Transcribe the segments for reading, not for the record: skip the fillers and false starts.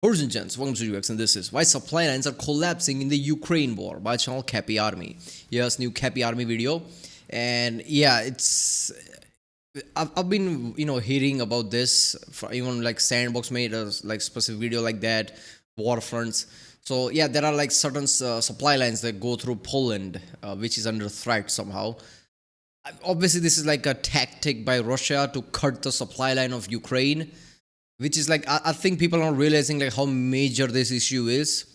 Origin Gents, welcome to UX, and this is why supply lines are collapsing in the Ukraine war by channel Cappy Army. Yes, new Cappy Army video, and yeah, I've been hearing about this. Even like Sandbox made a like specific video like that, war fronts. So yeah, there are like certain supply lines that go through Poland, which is under threat somehow. Obviously, this is like a tactic by Russia to cut the supply line of Ukraine, which is like I think people are not realizing like how major this issue is.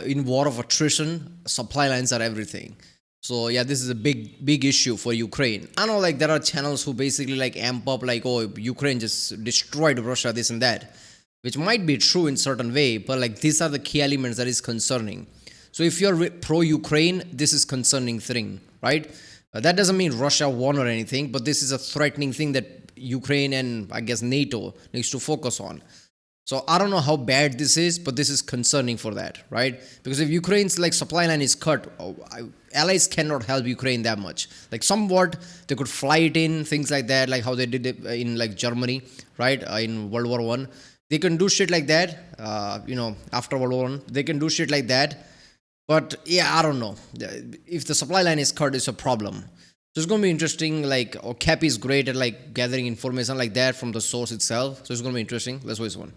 In war of attrition, supply lines are everything. So yeah, this is a big issue for Ukraine. I know like there are channels who basically like amp up like, oh, Ukraine just destroyed Russia, this and that, which might be true in certain way, but like these are the key elements that is concerning. So if you're pro Ukraine, this is concerning thing, right? That doesn't mean Russia won or anything, but this is a threatening thing that Ukraine and I guess NATO needs to focus on. So I don't know how bad this is, but this is concerning for that, right? Because if Ukraine's like supply line is cut, allies cannot help Ukraine that much. Like somewhat they could fly it in, things like that, like how they did it in like Germany, right? In World War One, they can do shit like that. After World War One, they can do shit like that. But yeah, I don't know. If the supply line is cut, it's a problem. So it's going to be interesting. Like, Cap is great at like gathering information like that from the source itself. So it's going to be interesting. Let's wait one.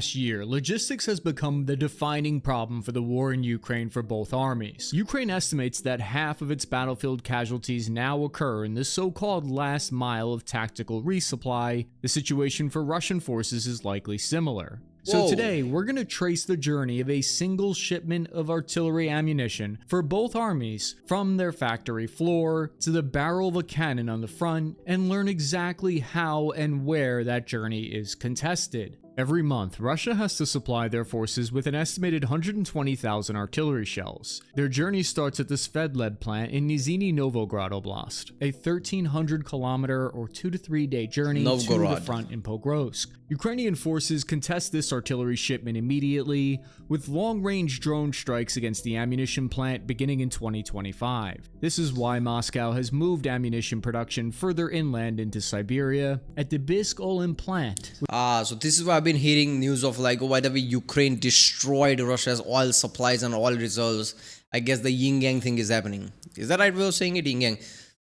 Last year, logistics has become the defining problem for the war in Ukraine for both armies. Ukraine estimates that half of its battlefield casualties now occur in the so-called last mile of tactical resupply. The situation for Russian forces is likely similar. So today, we're going to trace the journey of a single shipment of artillery ammunition for both armies, from their factory floor to the barrel of a cannon on the front, and learn exactly how and where that journey is contested. Every month, Russia has to supply their forces with an estimated 120,000 artillery shells. Their journey starts at the Svedleb plant in Nizhny Novgorod Oblast, a 1,300-kilometer or 2 to 3 day journey to the front in Pokrovsk. Ukrainian forces contest this artillery shipment immediately, with long-range drone strikes against the ammunition plant beginning in 2025. This is why Moscow has moved ammunition production further inland into Siberia at the Bisk-Olen plant. So this is why I've been hearing news of like, why the way Ukraine destroyed Russia's oil supplies and oil reserves. I guess the yin yang thing is happening. Is that right way of saying it? Yin yang.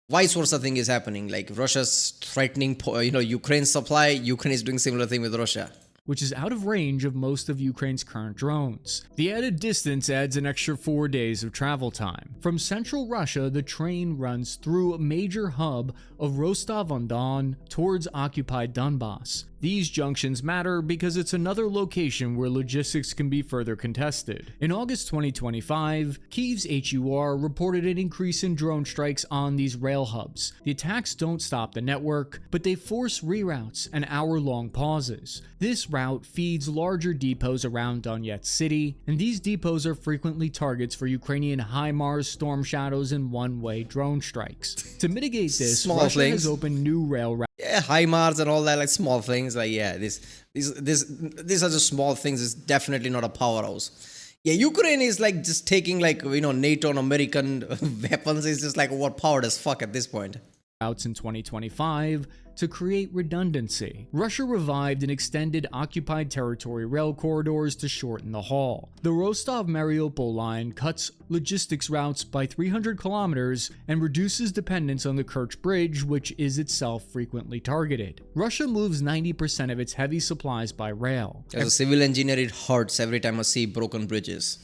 Vice versa thing is happening. Like Russia's threatening, Ukraine's supply. Ukraine is doing similar thing with Russia, which is out of range of most of Ukraine's current drones. The added distance adds an extra 4 days of travel time. From central Russia, the train runs through a major hub of Rostov-on-Don towards occupied Donbass. These junctions matter because it's another location where logistics can be further contested. In August 2025, Kyiv's HUR reported an increase in drone strikes on these rail hubs. The attacks don't stop the network, but they force reroutes and hour-long pauses. This route feeds larger depots around Donetsk city, and these depots are frequently targets for Ukrainian HIMARS, Storm Shadows, and one-way drone strikes. To mitigate this, Russia has opened new rail routes. Yeah, HIMARS and all that, like small things. Like yeah, these are just small things. It's definitely not a powerhouse. Yeah, Ukraine is like just taking like NATO and American weapons. It's just like overpowered as fuck at this point. Routes in 2025 to create redundancy. Russia revived and extended occupied territory rail corridors to shorten the haul. The Rostov-Mariupol line cuts logistics routes by 300 kilometers and reduces dependence on the Kerch Bridge, which is itself frequently targeted. Russia moves 90% of its heavy supplies by rail. As a civil engineer, it hurts every time I see broken bridges.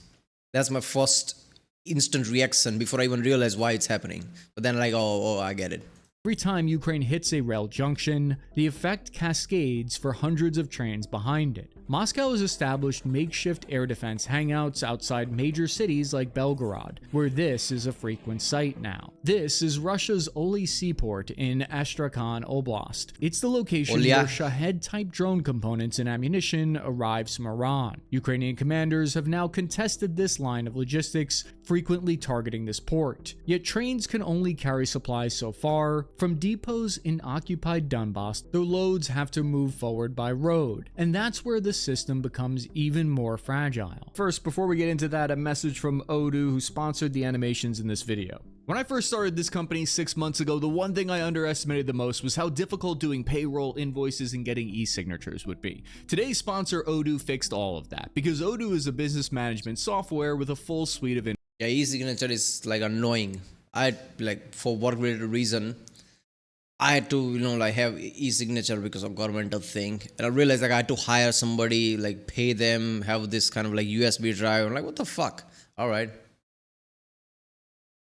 That's my first instant reaction before I even realize why it's happening. But then like, oh, I get it. Every time Ukraine hits a rail junction, the effect cascades for hundreds of trains behind it. Moscow has established makeshift air defense hangouts outside major cities like Belgorod, where this is a frequent sight now. This is Russia's Oly seaport in Astrakhan Oblast. It's the location where Shahed-type drone components and ammunition arrives from Iran. Ukrainian commanders have now contested this line of logistics frequently targeting this port. Yet trains can only carry supplies so far. From depots in occupied Donbass, the loads have to move forward by road, and that's where the system becomes even more fragile. First, before we get into that, a message from Odoo, who sponsored the animations in this video. When I first started this company 6 months ago, the one thing I underestimated the most was how difficult doing payroll, invoices, and getting e-signatures would be. Today's sponsor, Odoo, fixed all of that, because Odoo is a business management software with a full suite of Yeah, e-signature is like annoying. I like for work-related reason, I had to like have e-signature because of governmental thing, and I realized like I had to hire somebody, like pay them, have this kind of like USB drive. I'm like, what the fuck? All right.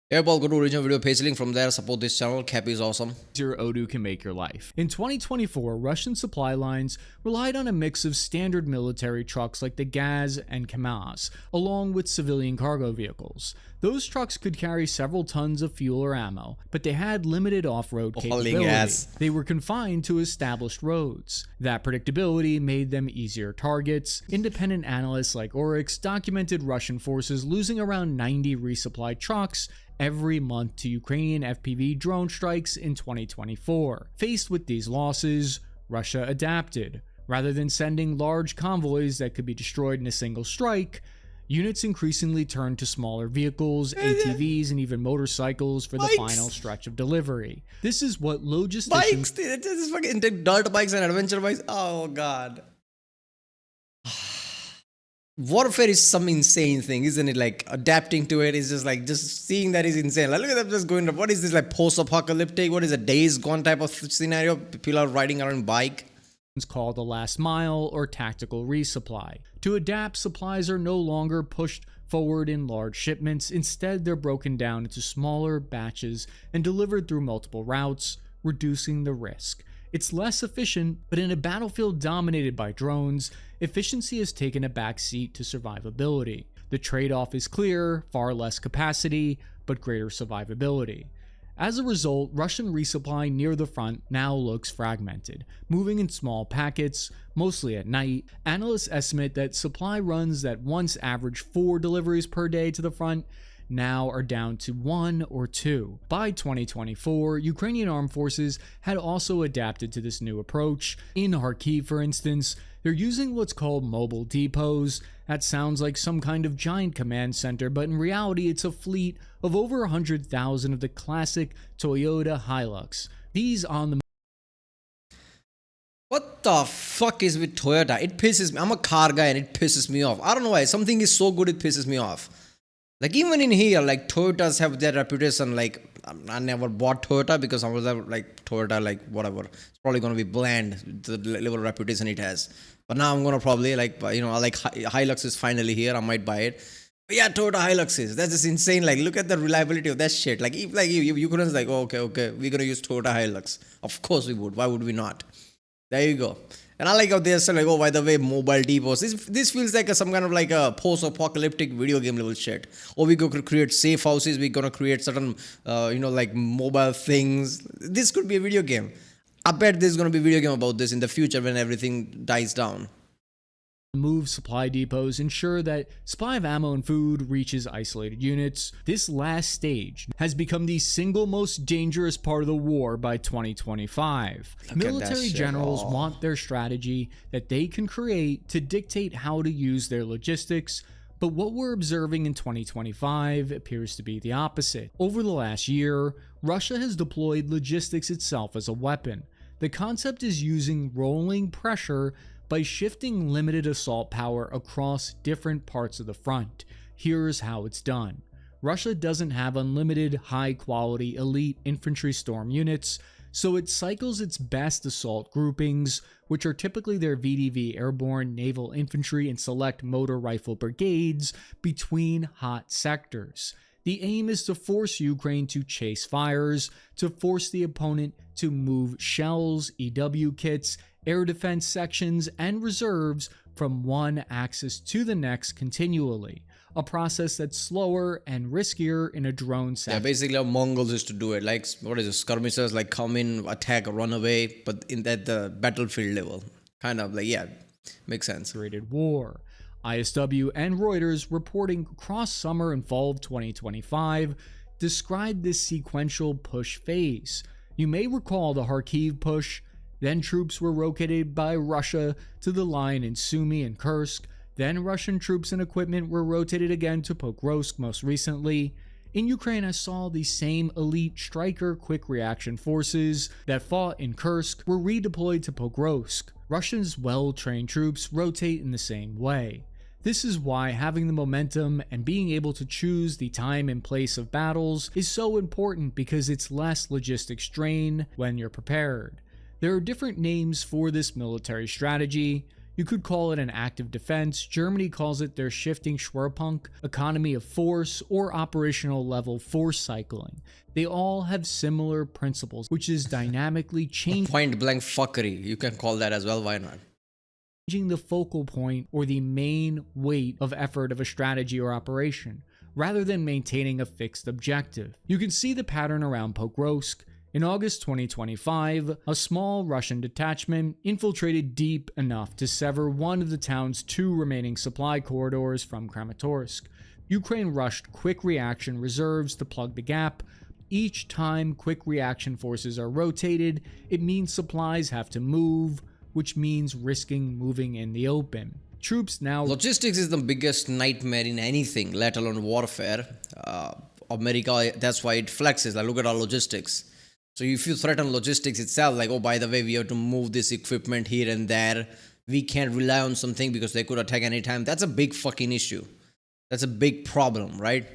Hey, Paul, go to original video page link from there. Support this channel. Cappy is awesome. easier Odoo can make your life. In 2024, Russian supply lines relied on a mix of standard military trucks like the Gaz and Kamaz, along with civilian cargo vehicles. Those trucks could carry several tons of fuel or ammo, but they had limited off-road capability. They were confined to established roads. That predictability made them easier targets. Independent analysts like Oryx documented Russian forces losing around 90 resupplied trucks every month to Ukrainian FPV drone strikes in 2024. Faced with these losses, Russia adapted. Rather than sending large convoys that could be destroyed in a single strike, units increasingly turned to smaller vehicles, ATVs, and even motorcycles for the final stretch of delivery. This is what logisticians... Bikes! This is fucking dirt bikes and adventure bikes. Oh, God. Warfare is some insane thing, isn't it? Like adapting to it is just seeing that is insane. Like, look at them just going. What is this, like post-apocalyptic? What is a Days Gone type of scenario? People are riding around bike. It's called the last mile or tactical resupply. To adapt, supplies are no longer pushed forward in large shipments. Instead, they're broken down into smaller batches and delivered through multiple routes, reducing the risk. It's less efficient, but in a battlefield dominated by drones, efficiency has taken a back seat to survivability. The trade-off is clear: far less capacity, but greater survivability. As a result, Russian resupply near the front now looks fragmented, moving in small packets, mostly at night. Analysts estimate that supply runs that once averaged 4 deliveries per day to the front now are down to 1 or 2. By 2024, Ukrainian armed forces had also adapted to this new approach. In Kharkiv, for instance, they're using what's called mobile depots. That sounds like some kind of giant command center, but in reality it's a fleet of over 100,000 of the classic Toyota Hilux. These on the... What the fuck is with Toyota? It pisses me. I'm a car guy and it pisses me off. I don't know why. Something is so good it pisses me off. Like even in here, like Toyotas have their reputation. Like I never bought Toyota because I was like Toyota, like whatever. It's probably gonna be bland, the level of reputation it has. But now I'm gonna probably like I like Hilux is finally here. I might buy it. But yeah, Toyota Hiluxes. That's just insane. Like look at the reliability of that shit. Like if you couldn't like, oh, okay, we're gonna use Toyota Hilux. Of course we would. Why would we not? There you go. And I like how they're still like, oh, by the way, mobile depots. This feels like some kind of like a post-apocalyptic video game level shit. Or we're going to create safe houses. We're going to create certain, like mobile things. This could be a video game. I bet there's going to be a video game about this in the future when everything dies down. Move supply depots ensure that supply of ammo and food reaches isolated units. This last stage has become the single most dangerous part of the war by 2025. Military generals want their strategy that they can create to dictate how to use their logistics, but what we're observing in 2025 appears to be the opposite. Over the last year, Russia has deployed logistics itself as a weapon. The concept is using rolling pressure by shifting limited assault power across different parts of the front. Here's how it's done. Russia doesn't have unlimited, high-quality, elite infantry storm units, so it cycles its best assault groupings, which are typically their VDV airborne, naval infantry, and select motor rifle brigades, between hot sectors. The aim is to force Ukraine to chase fires, to force the opponent to move shells, EW kits, air defense sections, and reserves from one axis to the next continually, a process that's slower and riskier in a drone setting. Yeah, basically how Mongols used to do it. Like, what is it, skirmishers, like come in, attack, run away, but at the battlefield level. Kind of like, yeah, makes sense. War. ISW and Reuters, reporting across summer and fall of 2025, described this sequential push phase. You may recall the Kharkiv push. Then troops were rotated by Russia to the line in Sumy and Kursk. Then Russian troops and equipment were rotated again to Pokrovsk most recently. In Ukraine, I saw the same elite striker quick reaction forces that fought in Kursk were redeployed to Pokrovsk. Russia's well-trained troops rotate in the same way. This is why having the momentum and being able to choose the time and place of battles is so important, because it's less logistic strain when you're prepared. There are different names for this military strategy. You could call it an active defense. Germany calls it their shifting Schwerpunkt, economy of force, or operational level force cycling. They all have similar principles, which is dynamically changing Point blank fuckery. You can call that as well. Why not? the focal point or the main weight of effort of a strategy or operation, rather than maintaining a fixed objective. You can see the pattern around Pokrovsk. In August 2025, a small Russian detachment infiltrated deep enough to sever one of the town's 2 remaining supply corridors from Kramatorsk. Ukraine rushed quick reaction reserves to plug the gap. Each time quick reaction forces are rotated, it means supplies have to move, which means risking moving in the open. Troops now... Logistics is the biggest nightmare in anything, let alone warfare. America, that's why it flexes. Like, look at our logistics. So if you threaten logistics itself, like, oh, by the way, we have to move this equipment here and there, we can't rely on something because they could attack anytime. That's a big fucking issue. That's a big problem, right?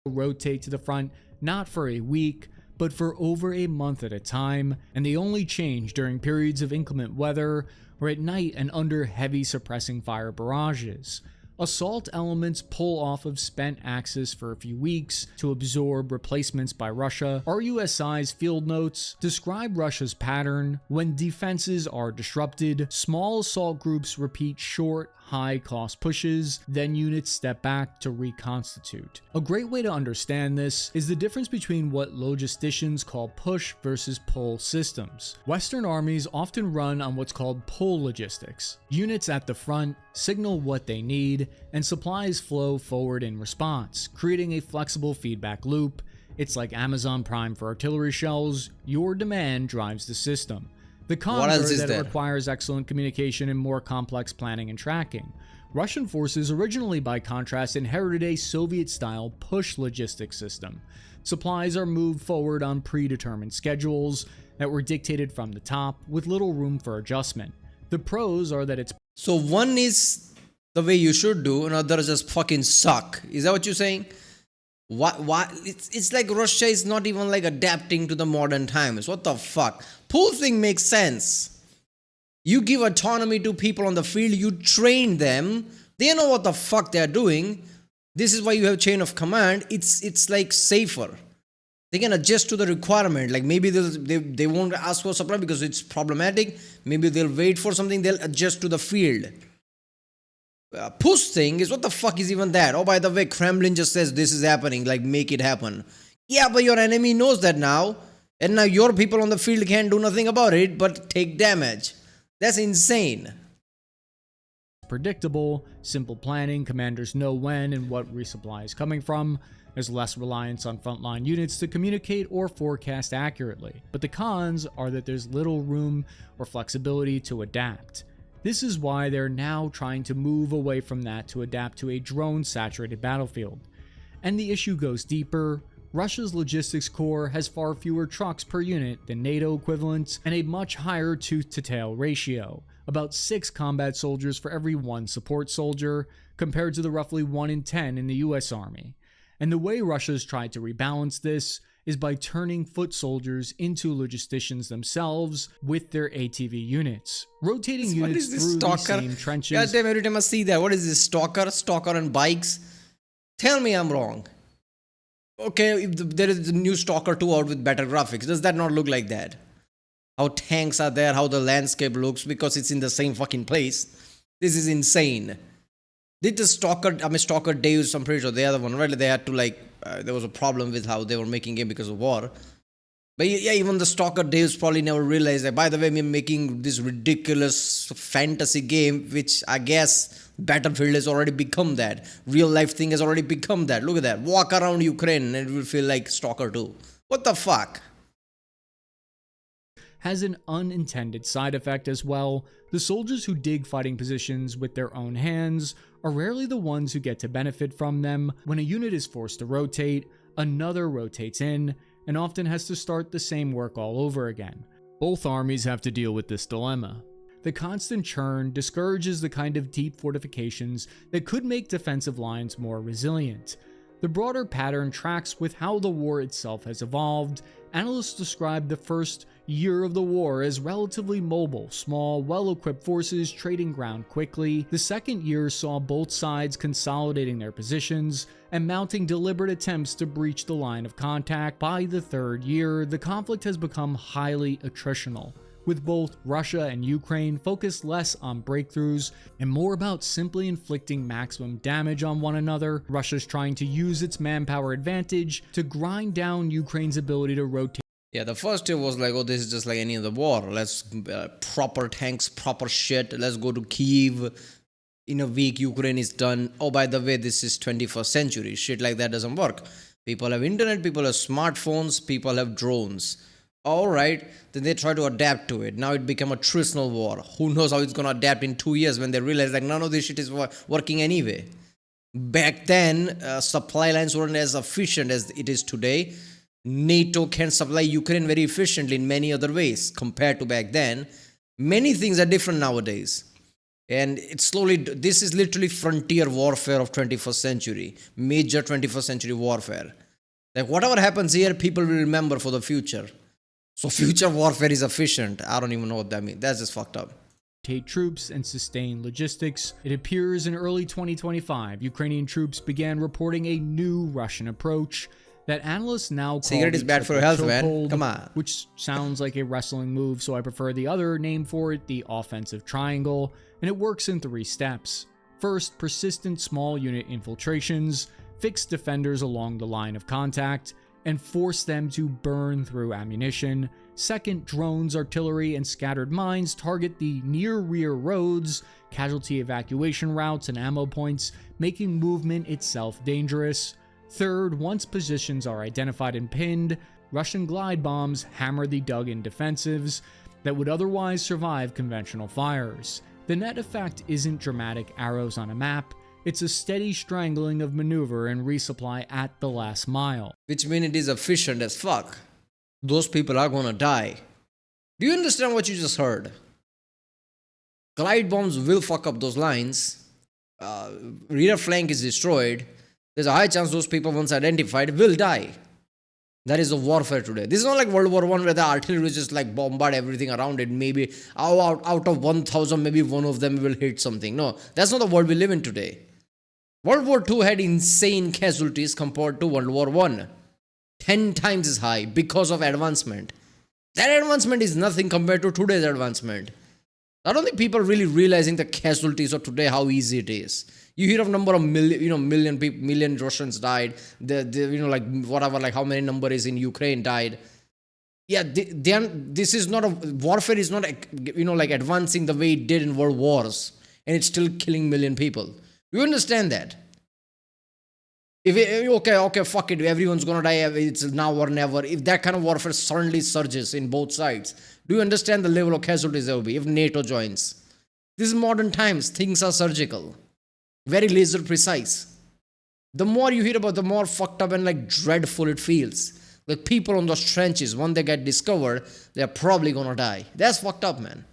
rotate to the front, not for a week, but for over a month at a time, and they only change during periods of inclement weather or at night and under heavy suppressing fire barrages. Assault elements pull off of spent Axis for a few weeks to absorb replacements by Russia. RUSI's field notes describe Russia's pattern. When defenses are disrupted, small assault groups repeat short, high-cost pushes, then units step back to reconstitute. A great way to understand this is the difference between what logisticians call push versus pull systems. Western armies often run on what's called pull logistics. Units at the front signal what they need, and supplies flow forward in response, creating a flexible feedback loop. It's like Amazon Prime for artillery shells. Your demand drives the system. The cons are that it requires excellent communication and more complex planning and tracking. Russian forces originally, by contrast, inherited a Soviet-style push logistics system. Supplies are moved forward on predetermined schedules that were dictated from the top, with little room for adjustment. The pros are that it's... So one is the way you should do, and others just fucking suck. Is that what you're saying? Why? It's like Russia is not even like adapting to the modern times. What the fuck? Pull thing makes sense. You give autonomy to people on the field, you train them, they know what the fuck they're doing. This is why you have chain of command. It's like safer. They can adjust to the requirement. Like maybe they won't ask for supply because it's problematic. Maybe they'll wait for something, they'll adjust to the field. Push thing is, what the fuck is even that? Oh, by the way, Kremlin just says this is happening, like make it happen. Yeah, but your enemy knows that now, and now your people on the field can't do nothing about it but take damage. That's insane. Predictable, simple planning, commanders know when and what resupply is coming from. There's less reliance on frontline units to communicate or forecast accurately. But the cons are that there's little room or flexibility to adapt. This is why they're now trying to move away from that to adapt to a drone-saturated battlefield. And the issue goes deeper. Russia's logistics corps has far fewer trucks per unit than NATO equivalents and a much higher tooth-to-tail ratio, about 6 combat soldiers for every 1 support soldier, compared to the roughly 1 in 10 in the US Army. And the way Russia's tried to rebalance this is by turning foot soldiers into logisticians themselves with their ATV units, rotating units through the same trenches. Goddamn, every time I see that, what is this, stalker on bikes? Tell me I'm wrong. Okay, if there is a new Stalker 2 out with better graphics, does that not look like that? How tanks are there, how the landscape looks, because it's in the same fucking place. This is insane. Did the Stalker Days, I'm pretty sure they are the one, right? They had to there was a problem with how they were making game because of war. But yeah, even the stalker Dave's probably never realized that. By the way, we're making this ridiculous fantasy game, which I guess Battlefield has already become that. Real life thing has already become that. Look at that. Walk around Ukraine and it will feel like Stalker 2. What the fuck? Has an unintended side effect as well. The soldiers who dig fighting positions with their own hands are rarely the ones who get to benefit from them. When a unit is forced to rotate, another rotates in, and often has to start the same work all over again. Both armies have to deal with this dilemma. The constant churn discourages the kind of deep fortifications that could make defensive lines more resilient. The broader pattern tracks with how the war itself has evolved. Analysts describe the first year of the war as relatively mobile, small, well-equipped forces trading ground quickly. The second year saw both sides consolidating their positions and mounting deliberate attempts to breach the line of contact. By the third year, the conflict has become highly attritional, with both Russia and Ukraine focused less on breakthroughs and more about simply inflicting maximum damage on one another. Russia's trying to use its manpower advantage to grind down Ukraine's ability to rotate. Yeah, the first year was like, oh, this is just like any other war. Let's proper tanks, proper shit. Let's go to Kyiv. In a week, Ukraine is done. Oh, by the way, this is 21st century. Shit like that doesn't work. People have internet, people have smartphones, people have drones. All right, then they try to adapt to it. Now it became a attritional war. Who knows how it's going to adapt in 2 years when they realize like none of this shit is working anyway. Back then, supply lines weren't as efficient as it is today. NATO can supply Ukraine very efficiently in many other ways compared to back then. Many things are different nowadays. And it's slowly, this is literally frontier warfare of 21st century, major 21st century warfare. Like whatever happens here, people will remember for the future. So future warfare is efficient. I don't even know what that means. That's just fucked up. Troops and sustain logistics. It appears in early 2025, Ukrainian troops began reporting a new Russian approach that analysts now call cigarette is bad for your health, man. Come on. Which sounds like a wrestling move, so I prefer the other name for it, the offensive triangle, and it works in 3 steps. First, persistent small unit infiltrations, fix defenders along the line of contact, and force them to burn through ammunition. Second, drones, artillery, and scattered mines target the near-rear roads, casualty evacuation routes, and ammo points, making movement itself dangerous. Third, once positions are identified and pinned, Russian glide bombs hammer the dug-in defensives that would otherwise survive conventional fires. The net effect isn't dramatic arrows on a map, it's a steady strangling of maneuver and resupply at the last mile. Which means it is efficient as fuck. Those people are gonna die. Do you understand what you just heard? Glide bombs will fuck up those lines. Rear flank is destroyed. There's a high chance those people, once identified, will die. That is the warfare today. This is not like World War I where the artillery just like bombard everything around it. Maybe out of 1,000, maybe one of them will hit something. No, that's not the world we live in today. World War II had insane casualties compared to World War I. 10 times as high because of advancement. That advancement is nothing compared to today's advancement. I don't think people are really realizing the casualties of today, how easy it is. You hear of number of million Russians died. How many number is in Ukraine died. Yeah, this is not warfare is not advancing the way it did in world wars, and it's still killing million people. You understand that? Okay, fuck it, everyone's gonna die. It's now or never. If that kind of warfare suddenly surges in both sides, do you understand the level of casualties there will be if NATO joins? This is modern times. Things are surgical. Very laser precise. The more you hear about, the more fucked up and like dreadful it feels. Like people on those trenches, when they get discovered, they're probably gonna die. That's fucked up, man.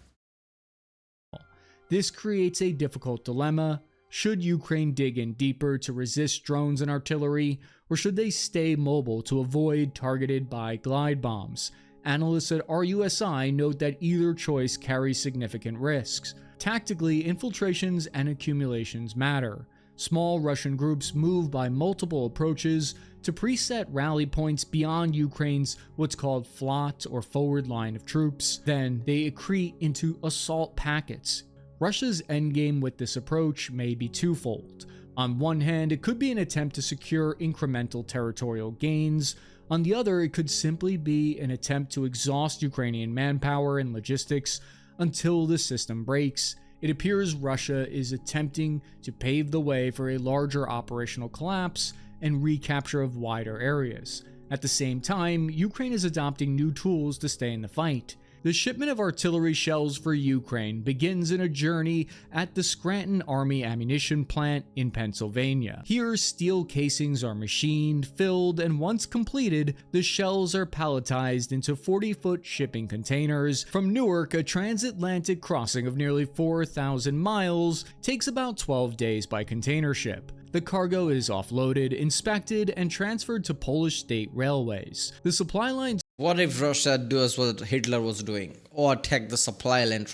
This creates a difficult dilemma. Should Ukraine dig in deeper to resist drones and artillery, or should they stay mobile to avoid targeted by glide bombs? Analysts at RUSI note that either choice carries significant risks. Tactically, infiltrations and accumulations matter. Small Russian groups move by multiple approaches to preset rally points beyond Ukraine's what's called FLOT or forward line of troops. Then they accrete into assault packets. Russia's endgame with this approach may be twofold. On one hand, it could be an attempt to secure incremental territorial gains. On the other, it could simply be an attempt to exhaust Ukrainian manpower and logistics until the system breaks. It appears Russia is attempting to pave the way for a larger operational collapse and recapture of wider areas. At the same time, Ukraine is adopting new tools to stay in the fight. The shipment of artillery shells for Ukraine begins in a journey at the Scranton Army Ammunition Plant in Pennsylvania. Here, steel casings are machined, filled, and once completed, the shells are palletized into 40-foot shipping containers. From Newark, a transatlantic crossing of nearly 4,000 miles takes about 12 days by container ship. The cargo is offloaded, inspected, and transferred to Polish state railways. The supply lines. What if Russia does what Hitler was doing, or attack the supply line,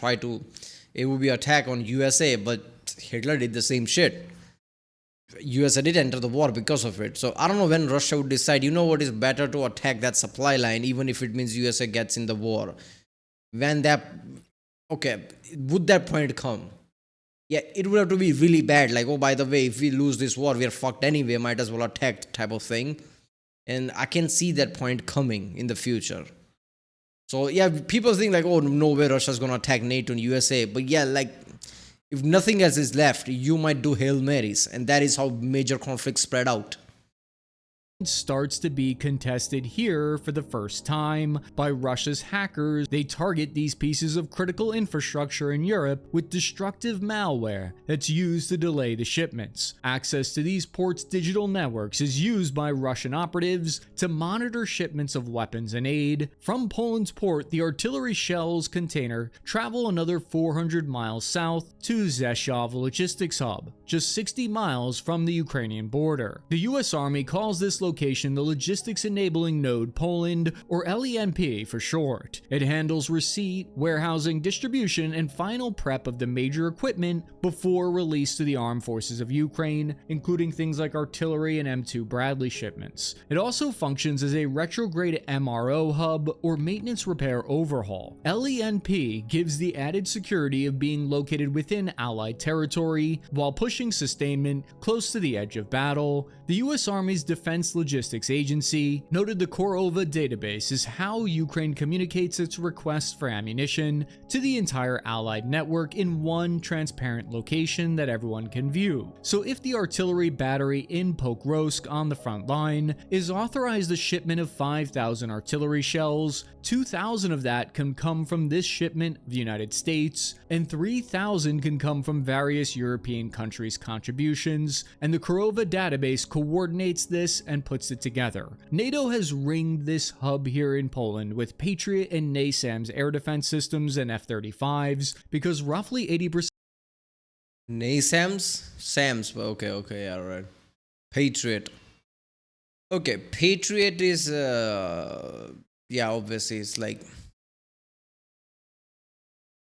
it would be attack on USA, but Hitler did the same shit. USA did enter the war because of it. So I don't know when Russia would decide, you know what, is better to attack that supply line, even if it means USA gets in the war. Would that point come? Yeah, it would have to be really bad, like, oh, by the way, if we lose this war, we are fucked anyway, might as well attack type of thing. And I can see that point coming in the future. So yeah, people think like, oh, no way Russia's gonna attack NATO and USA. But yeah, like, if nothing else is left, you might do Hail Marys. And that is how major conflicts spread out. Starts to be contested here for the first time by Russia's hackers. They target these pieces of critical infrastructure in Europe with destructive malware that's used to delay the shipments. Access to these ports' digital networks is used by Russian operatives to monitor shipments of weapons and aid. From Poland's port, the artillery shells container travel another 400 miles south to Rzeszów logistics hub, just 60 miles from the Ukrainian border. The US Army calls this location the Logistics Enabling Node Poland, or LENP for short. It handles receipt, warehousing, distribution, and final prep of the major equipment before release to the armed forces of Ukraine, including things like artillery and M2 Bradley shipments. It also functions as a retrograde MRO hub, or maintenance repair overhaul. LENP gives the added security of being located within Allied territory while pushing sustainment close to the edge of battle. The US Army's Defense Logistics Agency noted the Korova database is how Ukraine communicates its requests for ammunition to the entire Allied network in one transparent location that everyone can view. So if the artillery battery in Pokrovsk on the front line is authorized a shipment of 5,000 artillery shells, 2,000 of that can come from this shipment of the United States, and 3,000 can come from various European countries' contributions, and the Korova database coordinates this and puts it together. NATO has ringed this hub here in Poland with Patriot and NASAMS air defense systems and F-35s because roughly 80%. NASAMS? SAMS, okay, yeah, right. Patriot. Okay, Patriot is, obviously it's like,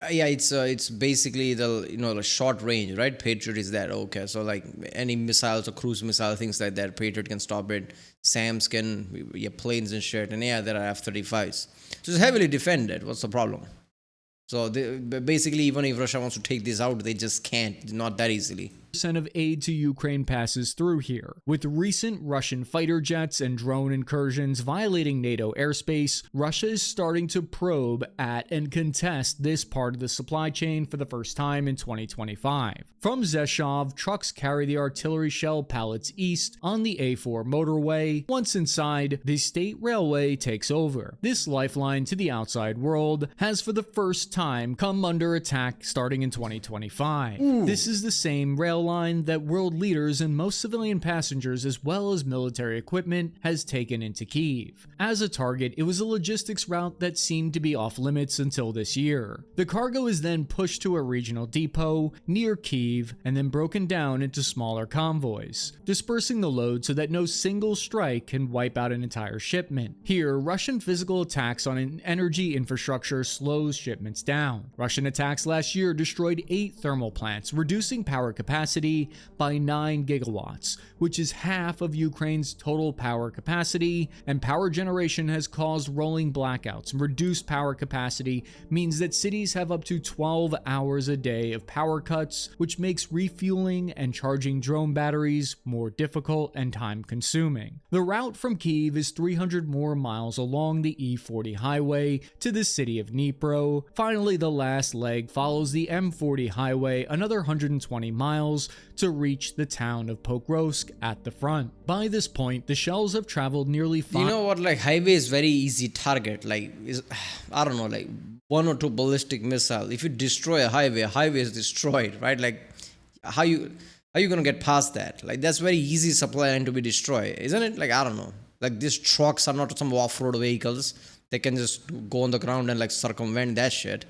it's basically the short range, right? Patriot is that. Okay, so like any missiles or cruise missile things like that, Patriot can stop it. SAMs can, planes and shit, and there are F-35s. So it's heavily defended. What's the problem? So basically, even if Russia wants to take this out, they just can't, not that easily. Of aid to Ukraine passes through here. With recent Russian fighter jets and drone incursions violating NATO airspace, Russia is starting to probe at and contest this part of the supply chain for the first time in 2025. From Rzeszów, trucks carry the artillery shell pallets east on the A4 motorway. Once inside, the state railway takes over. This lifeline to the outside world has for the first time come under attack starting in 2025. This is the same rail line that world leaders and most civilian passengers as well as military equipment has taken into Kyiv. As a target, it was a logistics route that seemed to be off limits until this year. The cargo is then pushed to a regional depot near Kyiv and then broken down into smaller convoys, dispersing the load so that no single strike can wipe out an entire shipment. Here, Russian physical attacks on an energy infrastructure slows shipments down. Russian attacks last year destroyed 8 thermal plants, reducing power capacity capacity by 9 gigawatts, which is half of Ukraine's total power capacity, and power generation has caused rolling blackouts. And reduced power capacity means that cities have up to 12 hours a day of power cuts, which makes refueling and charging drone batteries more difficult and time-consuming. The route from Kyiv is 300 more miles along the E40 highway to the city of Dnipro. Finally, the last leg follows the M40 highway another 120 miles to reach the town of Pokrovsk at the front. By this point, the shells have traveled nearly 5 You know what, like highway is very easy target. Like I don't know, like one or two ballistic missile. If you destroy a highway is destroyed, right? Like how you gonna get past that? Like that's very easy supply line to be destroyed, isn't it? Like I don't know. Like these trucks are not some off-road vehicles. They can just go on the ground and like circumvent that shit.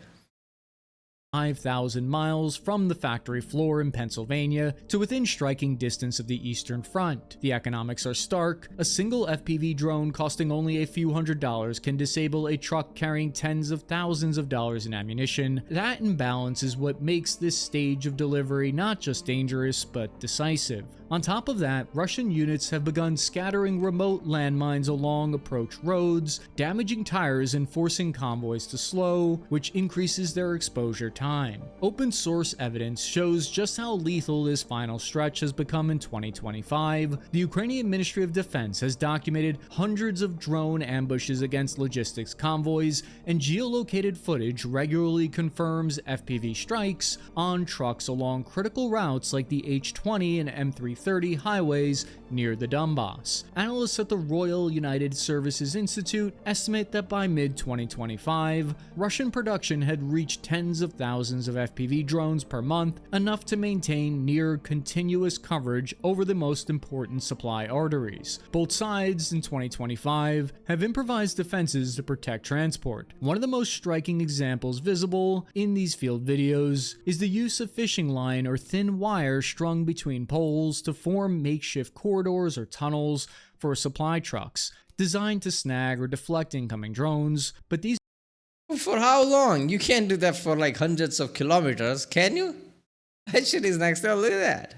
5,000 miles from the factory floor in Pennsylvania to within striking distance of the Eastern Front. The economics are stark. A single FPV drone costing only a few $100s can disable a truck carrying tens of thousands of dollars in ammunition. That imbalance is what makes this stage of delivery not just dangerous, but decisive. On top of that, Russian units have begun scattering remote landmines along approach roads, damaging tires and forcing convoys to slow, which increases their exposure time. Open source evidence shows just how lethal this final stretch has become in 2025. The Ukrainian Ministry of Defense has documented hundreds of drone ambushes against logistics convoys, and geolocated footage regularly confirms FPV strikes on trucks along critical routes like the H20 and M330 highways near the Donbass. Analysts at the Royal United Services Institute estimate that by mid-2025, Russian production had reached tens of thousands of FPV drones per month, enough to maintain near continuous coverage over the most important supply arteries. Both sides in 2025 have improvised defenses to protect transport. One of the most striking examples visible in these field videos is the use of fishing line or thin wire strung between poles to form makeshift corridors or tunnels for supply trucks, designed to snag or deflect incoming drones. But these For how long? You can't do that for like hundreds of kilometers, can you? That shit is next level. Look at that.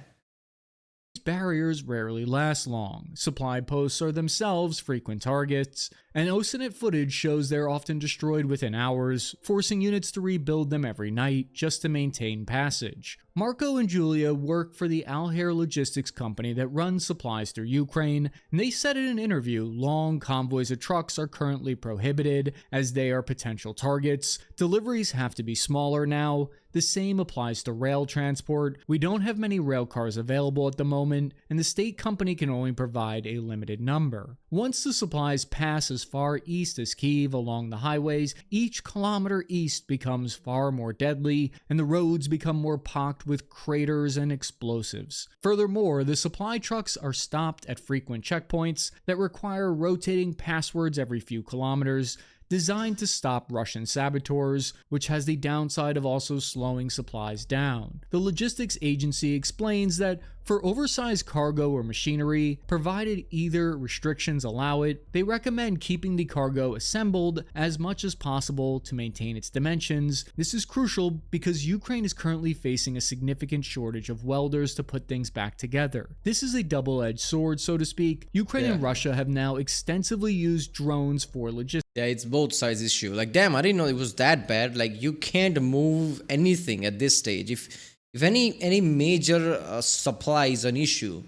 barriers rarely last long. Supply posts are themselves frequent targets, and OSINT footage shows they're often destroyed within hours, forcing units to rebuild them every night just to maintain passage. Marco and Julia work for the Alher Logistics company that runs supplies through Ukraine, and they said in an interview long convoys of trucks are currently prohibited as they are potential targets. Deliveries have to be smaller now. The same applies to rail transport. We don't have many rail cars available at the moment, and the state company can only provide a limited number. Once the supplies pass as far east as Kyiv along the highways, each kilometer east becomes far more deadly, and the roads become more pocked with craters and explosives. Furthermore, the supply trucks are stopped at frequent checkpoints that require rotating passwords every few kilometers, designed to stop Russian saboteurs, which has the downside of also slowing supplies down. The logistics agency explains that for oversized cargo or machinery, provided either restrictions allow it, they recommend keeping the cargo assembled as much as possible to maintain its dimensions. This is crucial because Ukraine is currently facing a significant shortage of welders to put things back together. This is a double-edged sword, so to speak. Ukraine and Russia have now extensively used drones for logistics. Yeah, it's both sides issue. Like, damn, I didn't know it was that bad. Like, you can't move anything at this stage. If any major supply is an issue,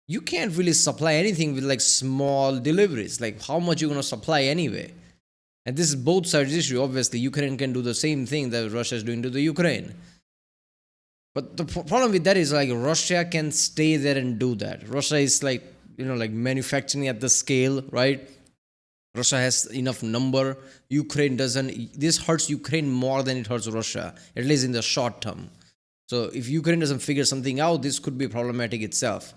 you can't really supply anything with like small deliveries. Like, how much you gonna supply anyway? And this is both sides issue. Obviously, Ukraine can do the same thing that Russia is doing to the Ukraine. But the problem with that is like Russia can stay there and do that. Russia is like, like manufacturing at the scale, right? Russia has enough number. Ukraine doesn't. This hurts Ukraine more than it hurts Russia, at least in the short term. So if Ukraine doesn't figure something out, this could be problematic itself.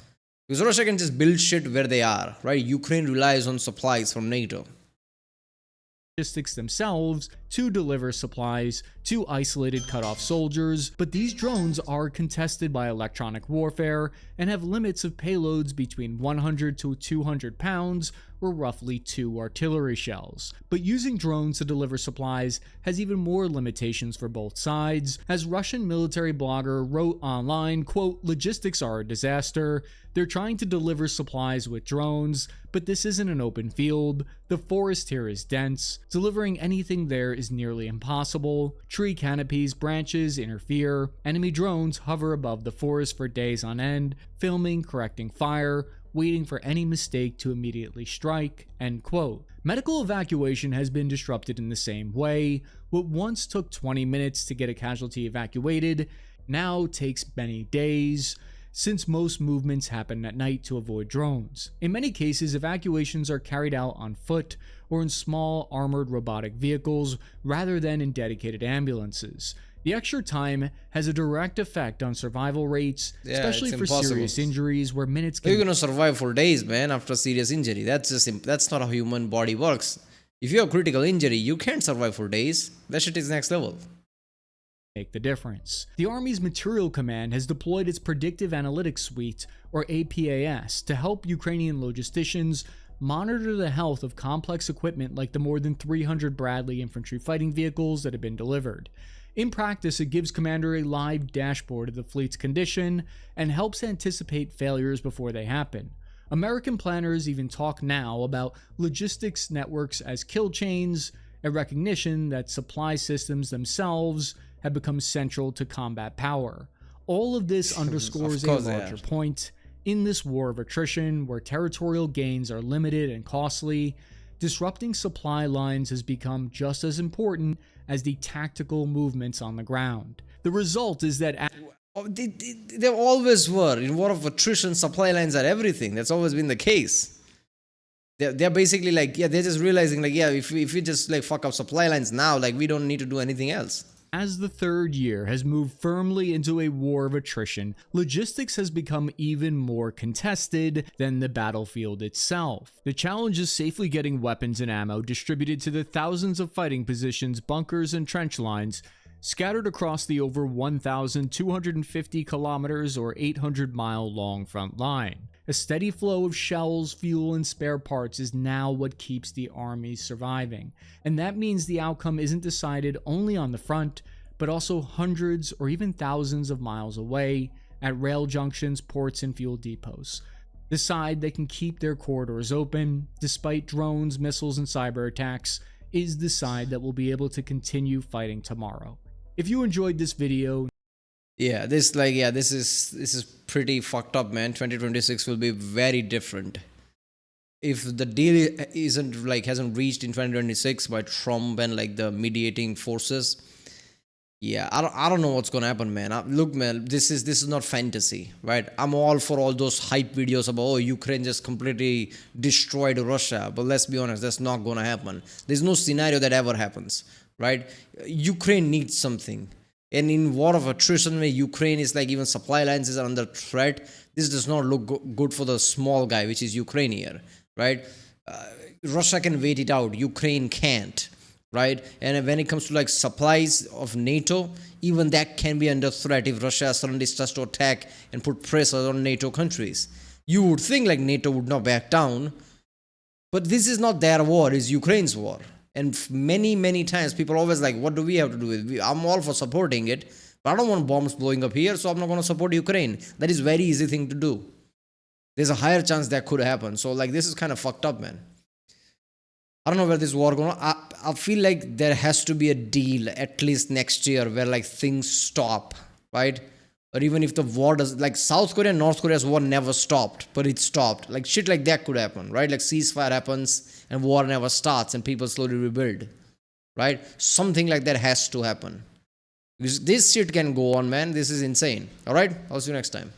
Because Russia can just build shit where they are, right? Ukraine relies on supplies from NATO. logistics themselves to deliver supplies to isolated cut-off soldiers, but these drones are contested by electronic warfare and have limits of payloads between 100 to 200 pounds, or roughly 2 artillery shells. But using drones to deliver supplies has even more limitations for both sides, as Russian military blogger wrote online, quote, "Logistics are a disaster. They're trying to deliver supplies with drones, but this isn't an open field. The forest here is dense. Delivering anything there is nearly impossible. Tree canopies, branches interfere. Enemy drones hover above the forest for days on end, filming, correcting fire, waiting for any mistake to immediately strike," end quote. Medical evacuation has been disrupted in the same way. What once took 20 minutes to get a casualty evacuated now takes many days, since most movements happen at night to avoid drones. In many cases, evacuations are carried out on foot or in small armored robotic vehicles rather than in dedicated ambulances. The extra time has a direct effect on survival rates, especially for serious injuries where minutes can... You're gonna survive for days, man, after a serious injury. That's not how human body works. If you have critical injury, you can't survive for days. That shit is next level. Make the difference. The Army's Material Command has deployed its Predictive Analytics Suite, or APAS, to help Ukrainian logisticians monitor the health of complex equipment like the more than 300 Bradley infantry fighting vehicles that have been delivered. In practice, it gives Commander a live dashboard of the fleet's condition and helps anticipate failures before they happen. American planners even talk now about logistics networks as kill chains, a recognition that supply systems themselves have become central to combat power. All of this underscores a larger point. In this war of attrition, where territorial gains are limited and costly, disrupting supply lines has become just as important as the tactical movements on the ground. The result is that They always were. In war of attrition, supply lines are everything. That's always been the case. They're basically like, yeah, they're just realizing like, yeah, if we just like fuck up supply lines now, like we don't need to do anything else. As the third year has moved firmly into a war of attrition, logistics has become even more contested than the battlefield itself. The challenge is safely getting weapons and ammo distributed to the thousands of fighting positions, bunkers, and trench lines scattered across the over 1,250 kilometers or 800-mile long front line. A steady flow of shells, fuel, and spare parts is now what keeps the army surviving, and that means the outcome isn't decided only on the front, but also hundreds or even thousands of miles away at rail junctions, ports, and fuel depots. The side that can keep their corridors open, despite drones, missiles, and cyber attacks, is the side that will be able to continue fighting tomorrow. If you enjoyed this video, this is pretty fucked up, man. 2026 will be very different. If the deal hasn't reached in 2026 by Trump and like the mediating forces, I don't know what's gonna happen, man. Look, man, this is not fantasy, right? I'm all for all those hype videos about Ukraine just completely destroyed Russia, but let's be honest, that's not gonna happen. There's no scenario that ever happens, right? Ukraine needs something. And in war of attrition, where Ukraine is like even supply lines are under threat, this does not look good for the small guy, which is Ukraine here, right? Russia can wait it out. Ukraine can't, right? And when it comes to like supplies of NATO, even that can be under threat if Russia suddenly starts to attack and put pressure on NATO countries. You would think like NATO would not back down, but this is not their war, it's Ukraine's war. And many times people always like, what do we have to do with it? I'm all for supporting it, but I don't want bombs blowing up here, so I'm not going to support Ukraine. That is very easy thing to do. There's a higher chance that could happen. So like this is kind of fucked up, man. I don't know where this war going. I feel like there has to be a deal at least next year where like things stop, right? Or even if the war does, like South Korea and North Korea's war never stopped, but it stopped. Like shit like that could happen, right? Like ceasefire happens and war never starts and people slowly rebuild, right? Something like that has to happen. Because this shit can go on, man. This is insane. All right? I'll see you next time.